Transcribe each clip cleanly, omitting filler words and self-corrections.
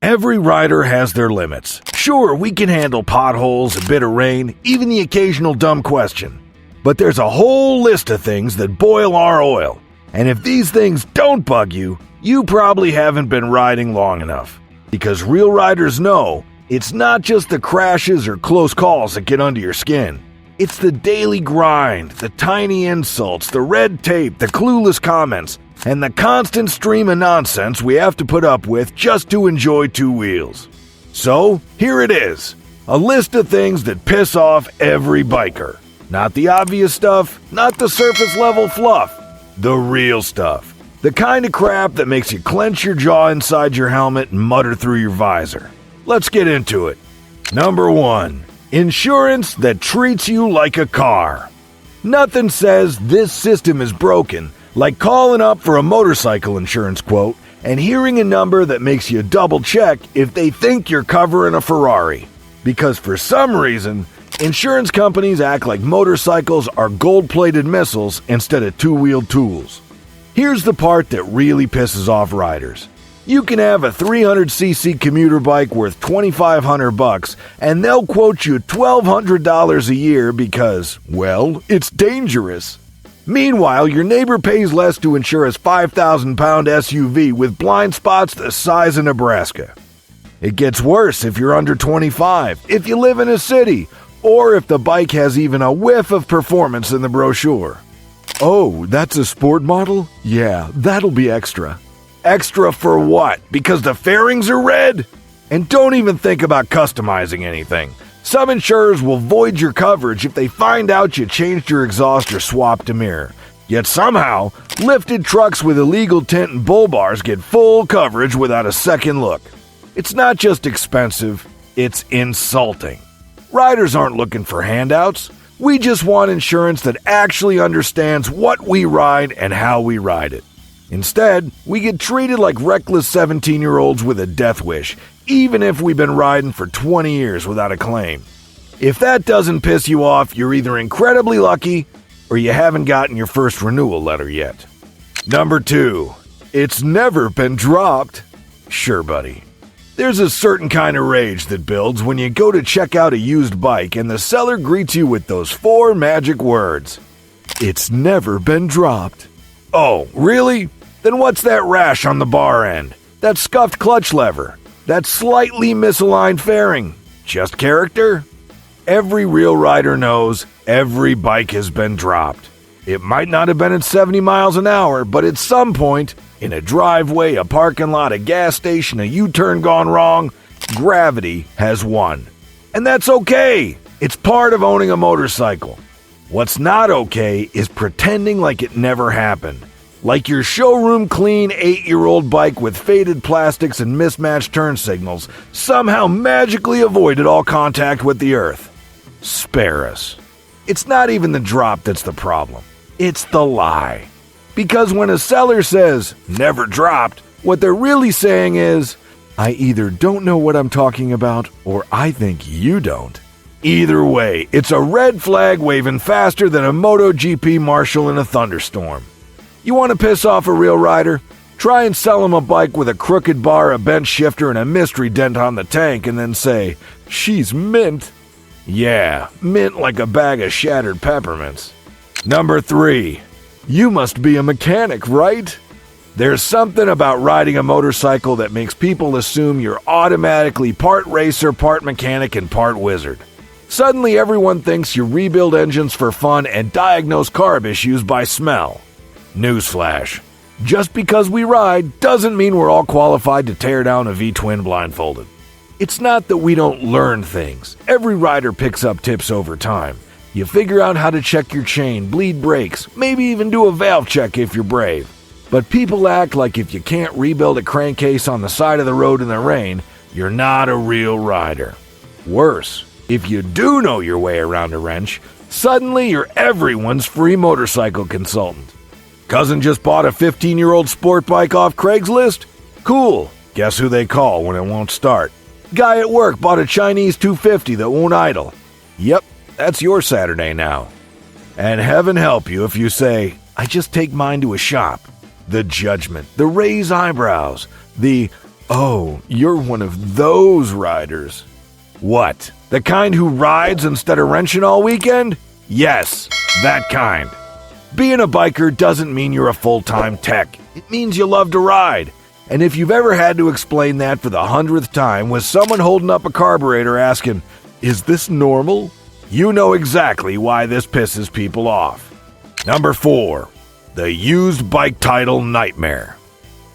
Every rider has their limits. Sure, we can handle potholes, a bit of rain, even the occasional dumb question. But there's a whole list of things that boil our oil. And if these things don't bug you, you probably haven't been riding long enough. Because real riders know it's not just the crashes or close calls that get under your skin. It's the daily grind, the tiny insults, the red tape, the clueless comments, and the constant stream of nonsense we have to put up with just to enjoy two wheels. So, here it is. A list of things that piss off every biker. Not the obvious stuff, not the surface level fluff. The real stuff. The kind of crap that makes you clench your jaw inside your helmet and mutter through your visor. Let's get into it. Number 1. Insurance that treats you like a car. Nothing says this system is broken like calling up for a motorcycle insurance quote and hearing a number that makes you double check if they think you're covering a Ferrari. Because for some reason, insurance companies act like motorcycles are gold-plated missiles instead of two-wheeled tools. Here's the part that really pisses off riders. You can have a 300cc commuter bike worth $2,500 and they'll quote you $1,200 a year because, well, it's dangerous. Meanwhile, your neighbor pays less to insure his 5,000-pound SUV with blind spots the size of Nebraska. It gets worse if you're under 25, if you live in a city, or if the bike has even a whiff of performance in the brochure. Oh, that's a sport model? Yeah, that'll be extra. Extra for what? Because the fairings are red? And don't even think about customizing anything. Some insurers will void your coverage if they find out you changed your exhaust or swapped a mirror. Yet somehow, lifted trucks with illegal tint and bull bars get full coverage without a second look. It's not just expensive, it's insulting. Riders aren't looking for handouts. We just want insurance that actually understands what we ride and how we ride it. Instead, we get treated like reckless 17-year-olds with a death wish, even if we've been riding for 20 years without a claim. If that doesn't piss you off, you're either incredibly lucky or you haven't gotten your first renewal letter yet. Number 2. It's never been dropped. Sure, buddy. There's a certain kind of rage that builds when you go to check out a used bike and the seller greets you with those 4 magic words. It's never been dropped. Oh, really? Then what's that rash on the bar end? That scuffed clutch lever? That slightly misaligned fairing? Just character? Every real rider knows every bike has been dropped. It might not have been at 70 miles an hour, but at some point, in a driveway, a parking lot, a gas station, a U-turn gone wrong, gravity has won. And that's okay. It's part of owning a motorcycle. What's not okay is pretending like it never happened. Like your showroom clean 8-year-old bike with faded plastics and mismatched turn signals somehow magically avoided all contact with the earth. Spare us. It's not even the drop that's the problem. It's the lie. Because when a seller says, never dropped, what they're really saying is, I either don't know what I'm talking about, or I think you don't. Either way, it's a red flag waving faster than a MotoGP marshal in a thunderstorm. You want to piss off a real rider? Try and sell him a bike with a crooked bar, a bench shifter, and a mystery dent on the tank, and then say, she's mint. Yeah, mint like a bag of shattered peppermints. Number 3. You must be a mechanic, right? There's something about riding a motorcycle that makes people assume you're automatically part racer, part mechanic, and part wizard. Suddenly everyone thinks you rebuild engines for fun and diagnose carb issues by smell. Newsflash. Just because we ride doesn't mean we're all qualified to tear down a V-twin blindfolded. It's not that we don't learn things. Every rider picks up tips over time. You figure out how to check your chain, bleed brakes, maybe even do a valve check if you're brave. But people act like if you can't rebuild a crankcase on the side of the road in the rain, you're not a real rider. Worse, if you do know your way around a wrench, suddenly you're everyone's free motorcycle consultant. Cousin just bought a 15-year-old sport bike off Craigslist? Cool. Guess who they call when it won't start? Guy at work bought a Chinese 250 that won't idle. Yep, that's your Saturday now. And heaven help you if you say, I just take mine to a shop. The judgment, the raised eyebrows, the, Oh, you're one of those riders. What? The kind who rides instead of wrenching all weekend? Yes, that kind. Being a biker doesn't mean you're a full-time tech. It means you love to ride. And if you've ever had to explain that for the 100th time with someone holding up a carburetor asking, "Is this normal?" you know exactly why this pisses people off. Number 4. The used bike title nightmare.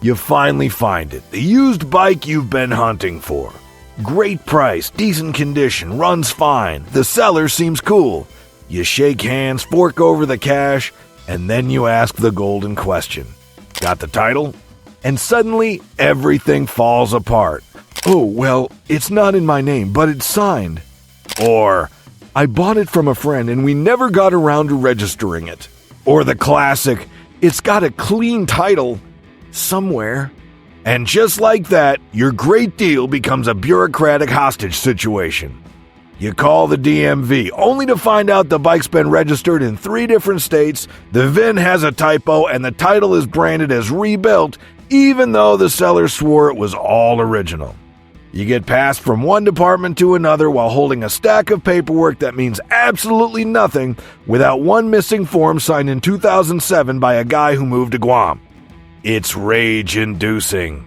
You finally find it, the used bike you've been hunting for. Great price, decent condition, runs fine, the seller seems cool. You shake hands, fork over the cash, and then you ask the golden question. Got the title? And suddenly, everything falls apart. Oh, well, it's not in my name, but it's signed. Or, I bought it from a friend and we never got around to registering it. Or the classic, it's got a clean title somewhere. And just like that, your great deal becomes a bureaucratic hostage situation. You call the DMV, only to find out the bike's been registered in 3 different states, the VIN has a typo, and the title is branded as rebuilt, even though the seller swore it was all original. You get passed from one department to another while holding a stack of paperwork that means absolutely nothing without one missing form signed in 2007 by a guy who moved to Guam. It's rage-inducing.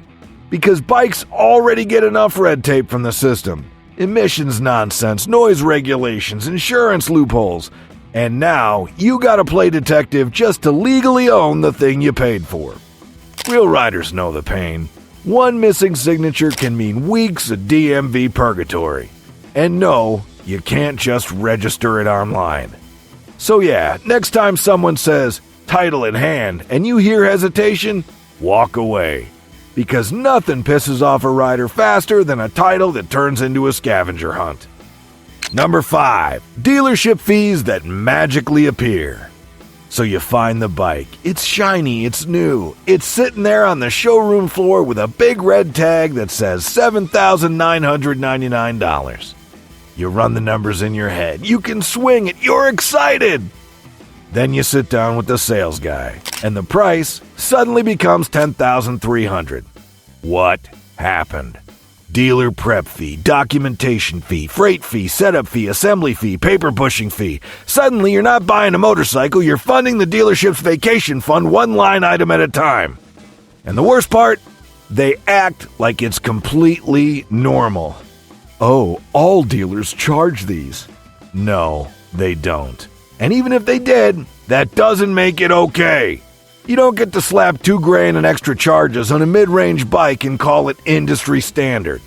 Because bikes already get enough red tape from the system. Emissions nonsense, noise regulations, insurance loopholes. And now, you gotta play detective just to legally own the thing you paid for. Real riders know the pain. One missing signature can mean weeks of DMV purgatory. And no, you can't just register it online. So yeah, next time someone says, title in hand, and you hear hesitation, walk away. Because nothing pisses off a rider faster than a title that turns into a scavenger hunt. Number 5. Dealership fees that magically appear. So you find the bike. It's shiny, it's new. It's sitting there on the showroom floor with a big red tag that says $7,999. You run the numbers in your head. You can swing it. You're excited. Then you sit down with the sales guy, and the price suddenly becomes $10,300. What happened? Dealer prep fee, documentation fee, freight fee, setup fee, assembly fee, paper pushing fee. Suddenly you're not buying a motorcycle, you're funding the dealership's vacation fund one line item at a time. And the worst part? They act like it's completely normal. Oh, all dealers charge these. No, they don't. And even if they did, that doesn't make it okay. You don't get to slap $2,000 in extra charges on a mid-range bike and call it industry standard.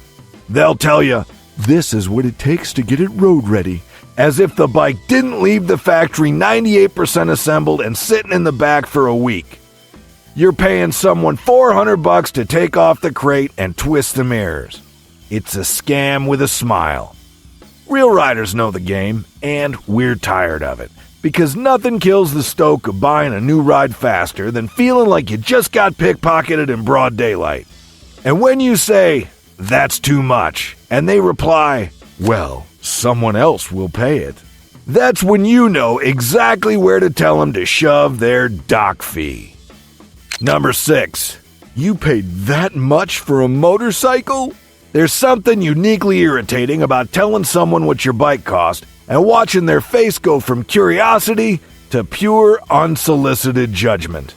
They'll tell you, this is what it takes to get it road ready, as if the bike didn't leave the factory 98% assembled and sitting in the back for a week. You're paying someone $400 to take off the crate and twist the mirrors. It's a scam with a smile. Real riders know the game, and we're tired of it. Because nothing kills the stoke of buying a new ride faster than feeling like you just got pickpocketed in broad daylight. And when you say, that's too much, and they reply, well, someone else will pay it, that's when you know exactly where to tell them to shove their dock fee. Number 6. You paid that much for a motorcycle? There's something uniquely irritating about telling someone what your bike cost and watching their face go from curiosity to pure unsolicited judgment.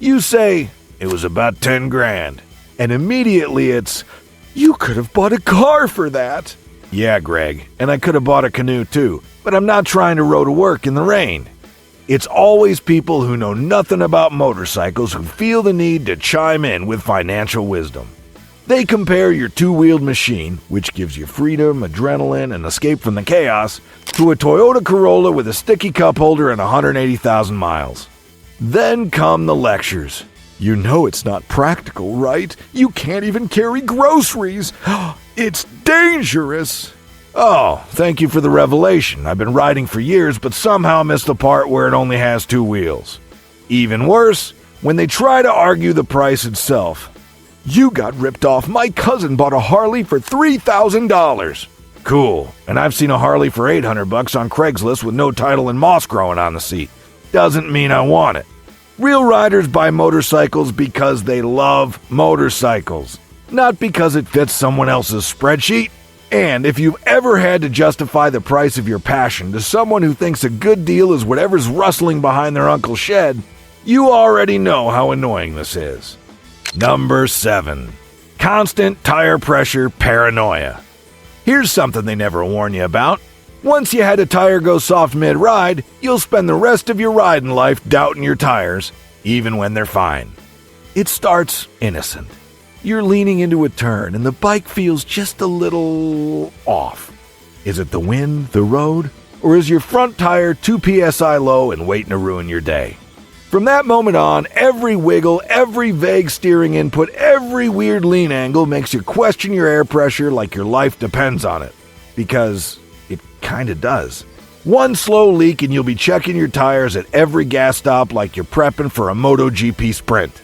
You say, it was about $10,000, and immediately it's, you could have bought a car for that. Yeah, Greg, and I could have bought a canoe too, but I'm not trying to row to work in the rain. It's always people who know nothing about motorcycles who feel the need to chime in with financial wisdom. They compare your two-wheeled machine, which gives you freedom, adrenaline, and escape from the chaos, to a Toyota Corolla with a sticky cup holder and 180,000 miles. Then come the lectures. You know it's not practical, right? You can't even carry groceries. It's dangerous. Oh, thank you for the revelation. I've been riding for years, but somehow missed the part where it only has 2 wheels. Even worse, when they try to argue the price itself. You got ripped off. My cousin bought a Harley for $3,000. Cool. And I've seen a Harley for $800 on Craigslist with no title and moss growing on the seat. Doesn't mean I want it. Real riders buy motorcycles because they love motorcycles. not because it fits someone else's spreadsheet. And if you've ever had to justify the price of your passion to someone who thinks a good deal is whatever's rustling behind their uncle's shed, you already know how annoying this is. Number 7. Constant tire pressure paranoia. Here's something they never warn you about. Once you had a tire go soft mid-ride, you'll spend the rest of your riding life doubting your tires, even when they're fine. It starts innocent. You're leaning into a turn and the bike feels just a little off. Is it the wind, the road, or is your front tire 2 psi low and waiting to ruin your day? From that moment on, every wiggle, every vague steering input, every weird lean angle makes you question your air pressure like your life depends on it. Because it kinda does. One slow leak and you'll be checking your tires at every gas stop like you're prepping for a MotoGP sprint.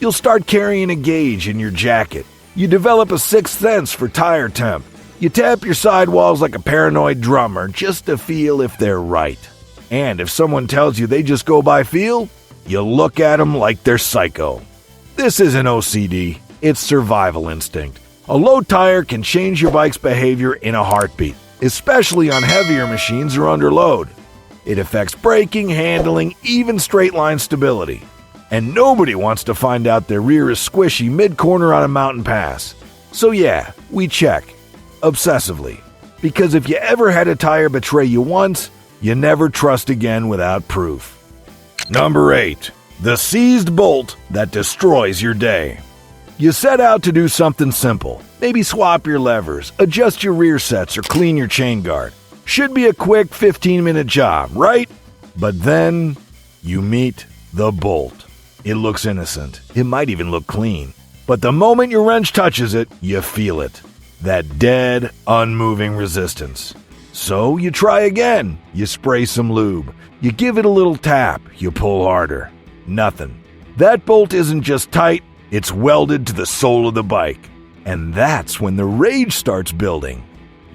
You'll start carrying a gauge in your jacket. You develop a sixth sense for tire temp. You tap your sidewalls like a paranoid drummer just to feel if they're right. And if someone tells you they just go by feel, you look at them like they're psycho. This isn't OCD, it's survival instinct. A low tire can change your bike's behavior in a heartbeat, especially on heavier machines or under load. It affects braking, handling, even straight line stability. And nobody wants to find out their rear is squishy mid-corner on a mountain pass. So yeah, we check. Obsessively. Because if you ever had a tire betray you once, you never trust again without proof. Number 8. The seized bolt that destroys your day. You set out to do something simple. Maybe swap your levers, adjust your rear sets, or clean your chain guard. Should be a quick 15-minute job, right? But then you meet the bolt. It looks innocent. It might even look clean. But the moment your wrench touches it, you feel it. That dead, unmoving resistance. So you try again. You spray some lube. You give it a little tap. You pull harder. Nothing. That bolt isn't just tight, it's welded to the sole of the bike. And that's when the rage starts building.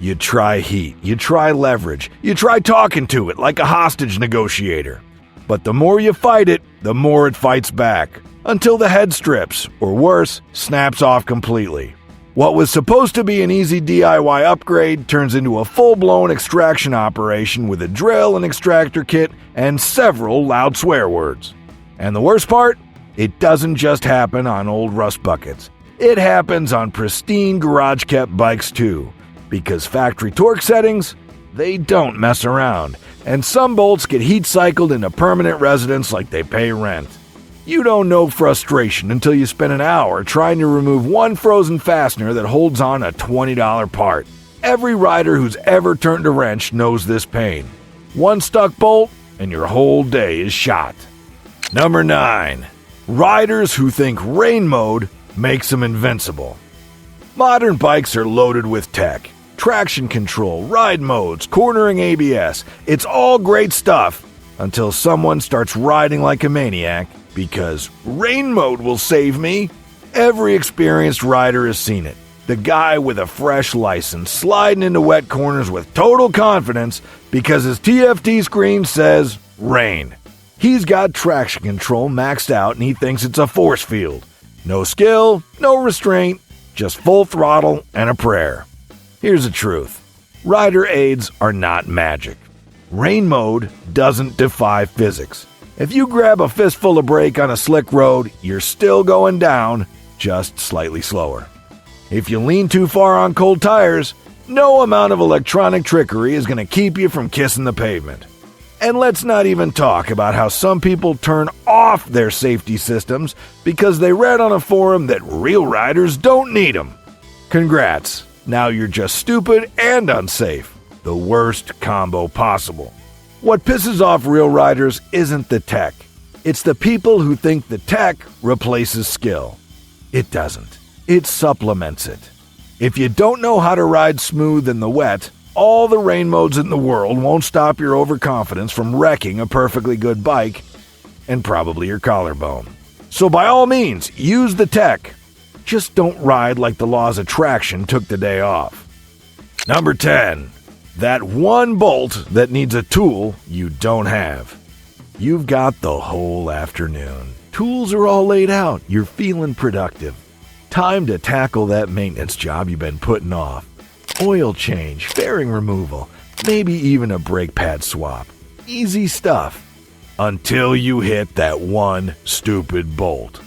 You try heat. You try leverage. You try talking to it like a hostage negotiator. But the more you fight it, the more it fights back, until the head strips, or worse, snaps off completely. What was supposed to be an easy DIY upgrade turns into a full-blown extraction operation with a drill and extractor kit and several loud swear words. And the worst part? It doesn't just happen on old rust buckets. It happens on pristine garage-kept bikes too, because factory torque settings, they don't mess around. And some bolts get heat cycled into permanent residence like they pay rent. You don't know frustration until you spend an hour trying to remove one frozen fastener that holds on a $20 part. Every rider who's ever turned a wrench knows this pain. One stuck bolt, and your whole day is shot. Number 9. Riders who think rain mode makes them invincible. Modern bikes are loaded with tech. Traction control, ride modes, cornering ABS. It's all great stuff until someone starts riding like a maniac because rain mode will save me. Every experienced rider has seen it. The guy with a fresh license sliding into wet corners with total confidence because his TFT screen says rain. He's got traction control maxed out and he thinks it's a force field. No skill, no restraint, just full throttle and a prayer. Here's the truth. Rider aids are not magic. Rain mode doesn't defy physics. If you grab a fistful of brake on a slick road, you're still going down, just slightly slower. If you lean too far on cold tires, no amount of electronic trickery is going to keep you from kissing the pavement. And let's not even talk about how some people turn off their safety systems because they read on a forum that real riders don't need them. Congrats. Now you're just stupid and unsafe. The worst combo possible. What pisses off real riders isn't the tech. It's the people who think the tech replaces skill. It doesn't. It supplements it. If you don't know how to ride smooth in the wet, all the rain modes in the world won't stop your overconfidence from wrecking a perfectly good bike and probably your collarbone. So by all means, use the tech. Just don't ride like the law's attraction took the day off. Number 10. That one bolt that needs a tool you don't have. You've got the whole afternoon. Tools are all laid out. You're feeling productive. Time to tackle that maintenance job you've been putting off. Oil change, fairing removal, maybe even a brake pad swap. Easy stuff. Until you hit that one stupid bolt.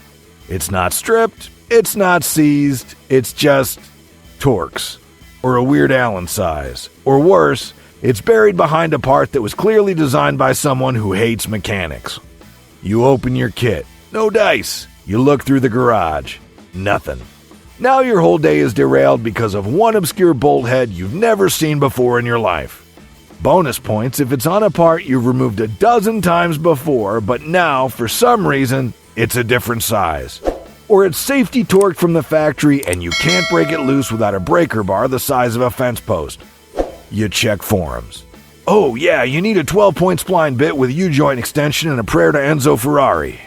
It's not stripped, it's not seized, it's just Torx. Or a weird Allen size. Or worse, it's buried behind a part that was clearly designed by someone who hates mechanics. You open your kit. No dice. You look through the garage. Nothing. Now your whole day is derailed because of one obscure bolt head you've never seen before in your life. Bonus points if it's on a part you've removed a dozen times before, but now, for some reason, it's a different size. Or it's safety torqued from the factory and you can't break it loose without a breaker bar the size of a fence post. You check forums. Oh yeah, you need a 12-point spline bit with U-joint extension and a prayer to Enzo Ferrari.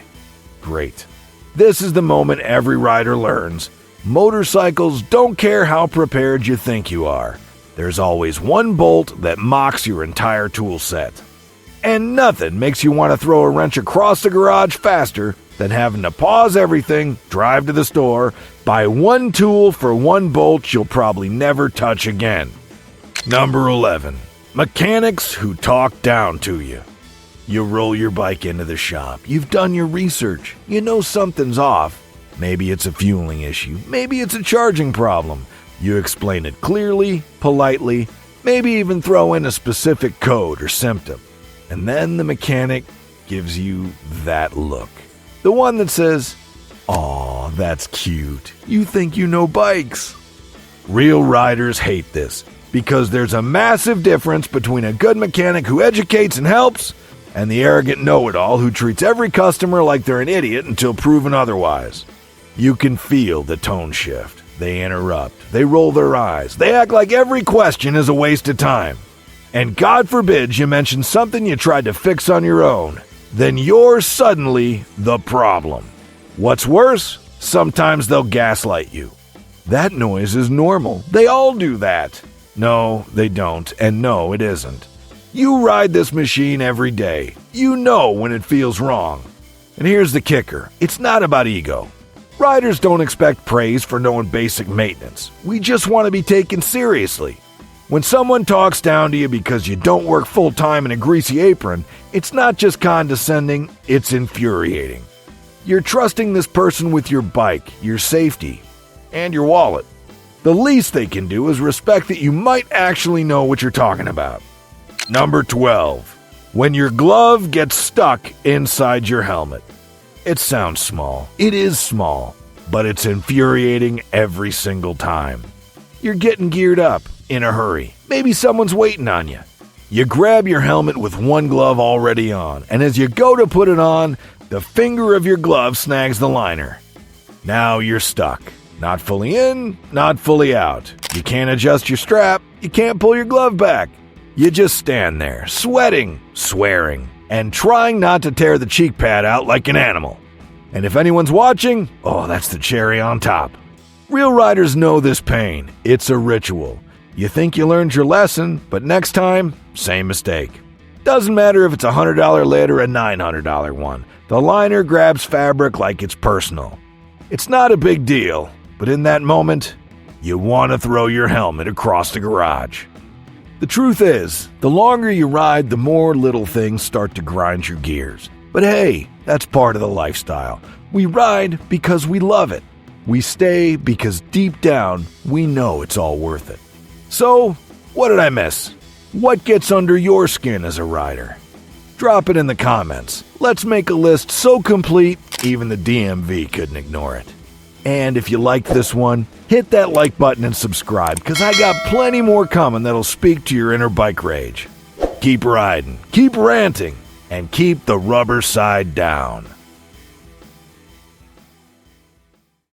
Great. This is the moment every rider learns. Motorcycles don't care how prepared you think you are. There's always one bolt that mocks your entire tool set. And nothing makes you want to throw a wrench across the garage faster than having to pause everything, drive to the store, buy one tool for one bolt you'll probably never touch again. Number 11. Mechanics who talk down to you. You roll your bike into the shop. You've done your research. You know something's off. Maybe it's a fueling issue. Maybe it's a charging problem. You explain it clearly, politely, maybe even throw in a specific code or symptom. And then the mechanic gives you that look. The one that says, "Aw, that's cute. You think you know bikes." Real riders hate this because there's a massive difference between a good mechanic who educates and helps and the arrogant know-it-all who treats every customer like they're an idiot until proven otherwise. You can feel the tone shift. They interrupt. They roll their eyes. They act like every question is a waste of time. And God forbid you mention something you tried to fix on your own. Then you're suddenly the problem. What's worse, sometimes they'll gaslight you. That noise is normal. They all do that. No, they don't. And no, it isn't. You ride this machine every day. You know when it feels wrong. And here's the kicker. It's not about ego. Riders don't expect praise for knowing basic maintenance. We just want to be taken seriously. When someone talks down to you because you don't work full-time in a greasy apron, it's not just condescending, it's infuriating. You're trusting this person with your bike, your safety, and your wallet. The least they can do is respect that you might actually know what you're talking about. Number 12. When your glove gets stuck inside your helmet. It sounds small. It is small, but it's infuriating every single time. You're getting geared up, in a hurry. Maybe someone's waiting on you. You grab your helmet with one glove already on, and as you go to put it on, the finger of your glove snags the liner. Now you're stuck. Not fully in, not fully out. You can't adjust your strap. You can't pull your glove back. You just stand there, sweating, swearing, and trying not to tear the cheek pad out like an animal. And if anyone's watching, oh, that's the cherry on top. Real riders know this pain. It's a ritual. You think you learned your lesson, but next time, same mistake. Doesn't matter if it's a $100 lid or a $900 one. The liner grabs fabric like it's personal. It's not a big deal, but in that moment, you want to throw your helmet across the garage. The truth is, the longer you ride, the more little things start to grind your gears. But hey, that's part of the lifestyle. We ride because we love it. We stay because deep down, we know it's all worth it. So, what did I miss? What gets under your skin as a rider? Drop it in the comments. Let's make a list so complete, even the DMV couldn't ignore it. And if you liked this one, hit that like button and subscribe, because I got plenty more coming that'll speak to your inner bike rage. Keep riding, keep ranting, and keep the rubber side down.